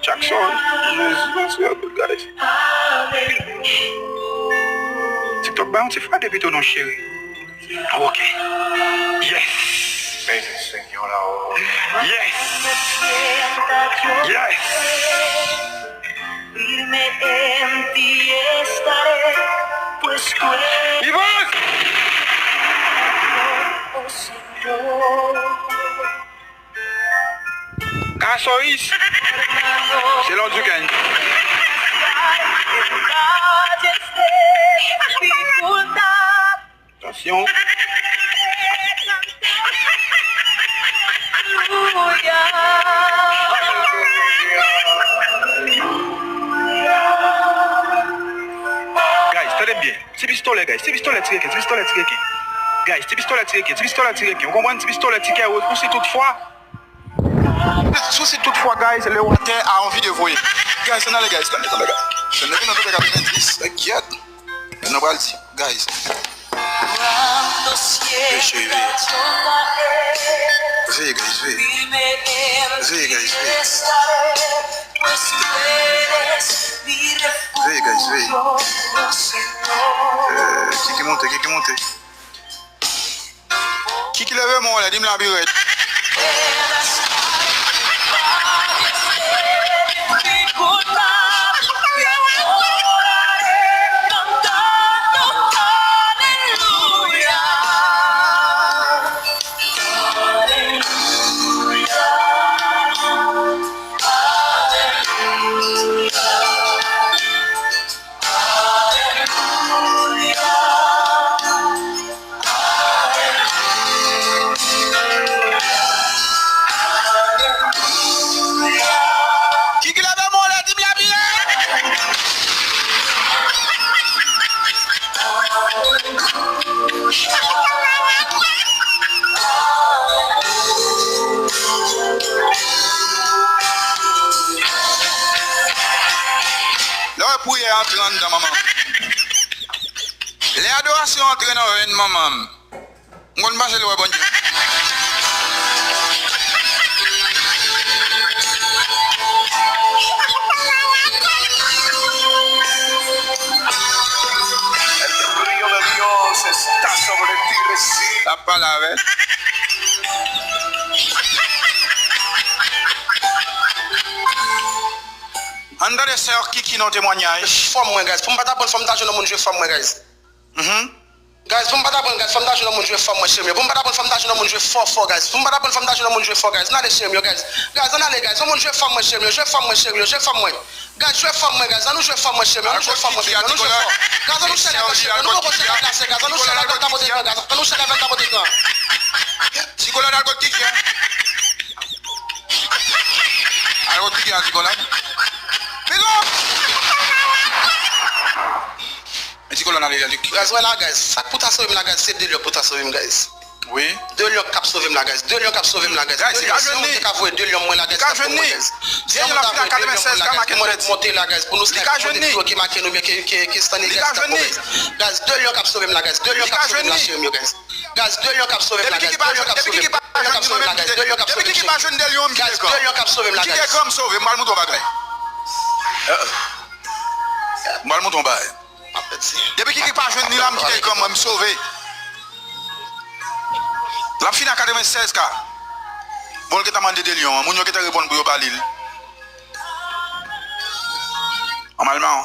Jackson, Jesus, guys. TikTok, bah, on s'est fait depuis ton nom, chéri. Ah, ok. Yes. Yes. Yes. Firme en ti estaré, pues tú eres. ¡Iván! Oh, Señor. Casois. C'est l'heure du gagne. Attention. Guys, tenez bien. Petit pistolet, guys. Petit pistolet tiré. Petit pistolet tiré. Guys, petit pistolet tiré. Petit pistolet tiré. Vous comprenez? Petit pistolet tiré. Aussi toutefois, guys, le water a envie de voyer. Guys, c'est là les gars. Je ne vais pas faire 90. T'inquiète. Je ne vais pas le dire. Guys. Veuillez, guys, veuillez. Veuillez, guys, veuillez. Veuillez, guys, veuillez. Qui monte? Qui lève moi là? Dis-moi la birette. Pour y entrer dans maman. Les adorations entrent dans une maman. On ne va pas le bon Dieu. El brillo de Dios está sobre ti, recibe. La palabra. André les sœurs qui n'ont témoignage. Femme moi guys, pour me battre pour femme d'argent dans mon jeu femme moi guys. Guys, pour me battre pour femme d'argent dans mon jeu femme moi chez moi. Pour me battre pour femme d'argent dans mon jeu fort guys. Pour me battre pour femme d'argent dans mon jeu fort guys. N'allez chez moi guys. Guys, on allez guys, on mon jeu femme moi chez moi, jeu femme moi chez moi, jeu femme moi. Guys, jeu femme moi guys, on nous jeu femme moi chez moi, on jeu femme moi. Guys, on nous célèbre chez moi, nous célèbre la classe guys, on nous célèbre la beauté guys, on nous célèbre la beauté guys. Nicolas d'alcool qui est? Alors qui est Nicolas? Guys, voilà guys, ça pour ta sauver la guys, c'est 2 lions pour ta sauver guys. Oui. 2 lions cap sauver la guys, 2 lions cap sauver la guys. C'est à jeune. Tu as 2 lions moins la guys. Viens la finale 96 quand marqué monter la guys pour nous qui marqué nous qui stand guys. Guys, 2 lions cap sauver la guys, 2 lions cap sauver la chez moi guys. Guys, 2 lions cap sauver la guys, 2 lions cap sauver la guys, 2 lions cap sauver. Depuis qui pas jeune de lion qui est comme. 2 lions cap sauver la guys. Qui est comme sauver mal mouton bagaille. Mal mouton bagaille. Depuis qui pas jeune ni l'âme qui est comme me sauver. La finale 96 ka. Bon que t'a demandé de lion, moun yo qui t'a répondre pour yo parler. Normalement.